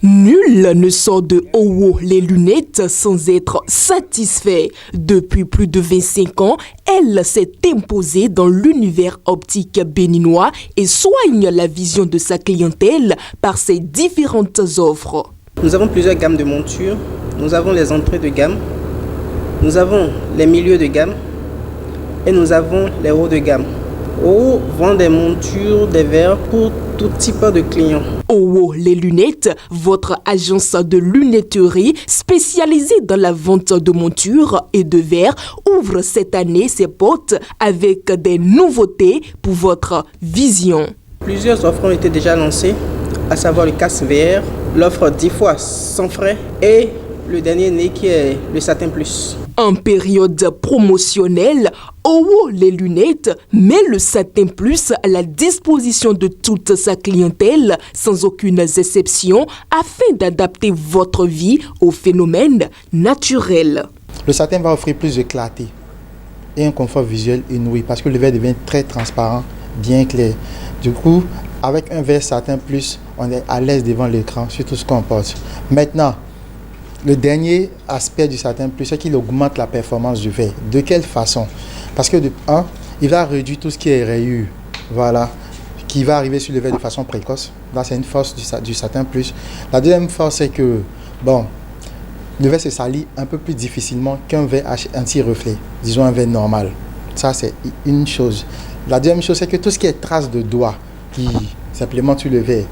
Nul ne sort de Owo les lunettes sans être satisfait. Depuis plus de 25 ans, elle s'est imposée dans l'univers optique béninois et soigne la vision de sa clientèle par ses différentes offres. Nous avons plusieurs gammes de montures. Nous avons les entrées de gamme, nous avons les milieux de gamme et nous avons les hauts de gamme. Owo vend des montures, des verres pour tout type de clients. Owo les lunettes, votre agence de lunetterie spécialisée dans la vente de montures et de verres, ouvre cette année ses portes avec des nouveautés pour votre vision. Plusieurs offres ont été déjà lancées, à savoir le casque VR, l'offre 10 fois sans frais et le dernier né qui est le Satin Plus. En période promotionnelle, Owo les lunettes met le Satin Plus à la disposition de toute sa clientèle sans aucune exception afin d'adapter votre vie aux phénomènes naturels. Le satin va offrir plus de clarté et un confort visuel inouï parce que le verre devient très transparent, bien clair. Du coup, avec un verre Satin Plus, on est à l'aise devant l'écran sur tout ce qu'on porte. Maintenant, le dernier aspect du Satin Plus, c'est qu'il augmente la performance du verre. De quelle façon? Parce que de un, il va réduire tout ce qui est rayures, voilà, qui va arriver sur le verre de façon précoce. Là, c'est une force du Satin Plus. La deuxième force, c'est que, bon, le verre se salit un peu plus difficilement qu'un verre anti-reflet, disons un verre normal. Ça, c'est une chose. La deuxième chose, c'est que tout ce qui est traces de doigts qui s'implémentent sur le verre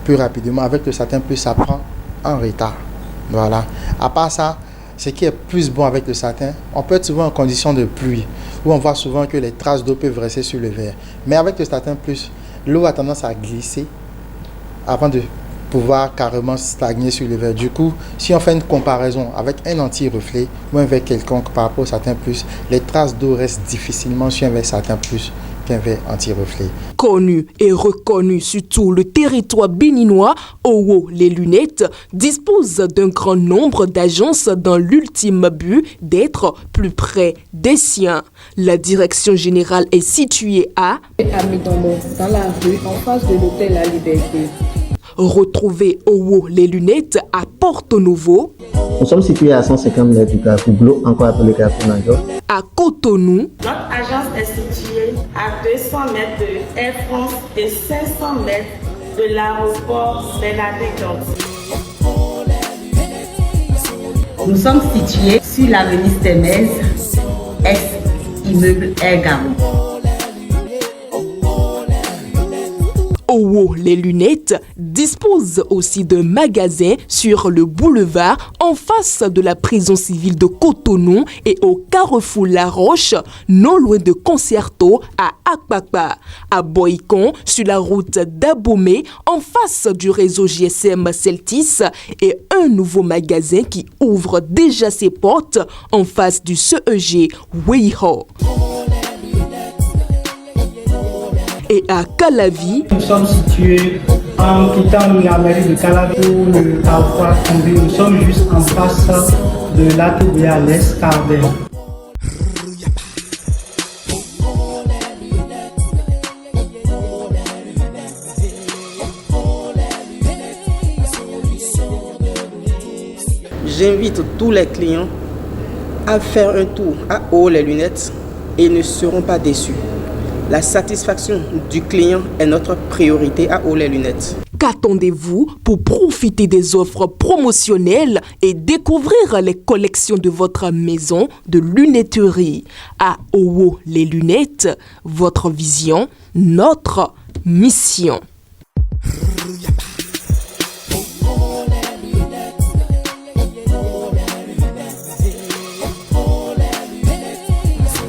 plus rapidement, avec le Satin Plus, ça prend un retard. Voilà. À part ça, ce qui est plus bon avec le satin, on peut être souvent en condition de pluie, où on voit souvent que les traces d'eau peuvent rester sur le verre. Mais avec le Satin Plus, l'eau a tendance à glisser avant de pouvoir carrément stagner sur le verre. Du coup, si on fait une comparaison avec un anti-reflet ou un verre quelconque par rapport au Satin Plus, les traces d'eau restent difficilement sur un verre Satin Plus qu'un verre anti-reflet. Connu et reconnu sur tout le territoire béninois, Owo les lunettes dispose d'un grand nombre d'agences dans l'ultime but d'être plus près des siens. La direction générale est située à Amidombo, dans la rue en face de l'hôtel La Liberté. Retrouvez Owo les lunettes à Porto Novo. Nous sommes situés à 150 mètres du Carrefour Glo, encore appelé Carrefour Nanjo. À Cotonou. Notre agence est située à 200 mètres de Air France et 500 mètres de l'aéroport Bernadette-Gentil. Nous sommes situés sur l'avenue Stémez, ex-immeuble Air Gabon. Owo les lunettes dispose aussi d'un magasin sur le boulevard en face de la prison civile de Cotonou et au carrefour La Roche, non loin de Concerto à Akpakpa, à Boycon sur la route d'Abomey en face du réseau GSM Celtis et un nouveau magasin qui ouvre déjà ses portes en face du CEG Weiho. Et à Calavi. Nous sommes situés en quittant la mairie de Calavi pour le carrefour Combi. Nous sommes juste en face de l'atelier à l'Est Carver. J'invite tous les clients à faire un tour à Owo les lunettes et ils ne seront pas déçus. La satisfaction du client est notre priorité à Owo les lunettes. Qu'attendez-vous pour profiter des offres promotionnelles et découvrir les collections de votre maison de lunetterie? À Owo les lunettes, votre vision, notre mission.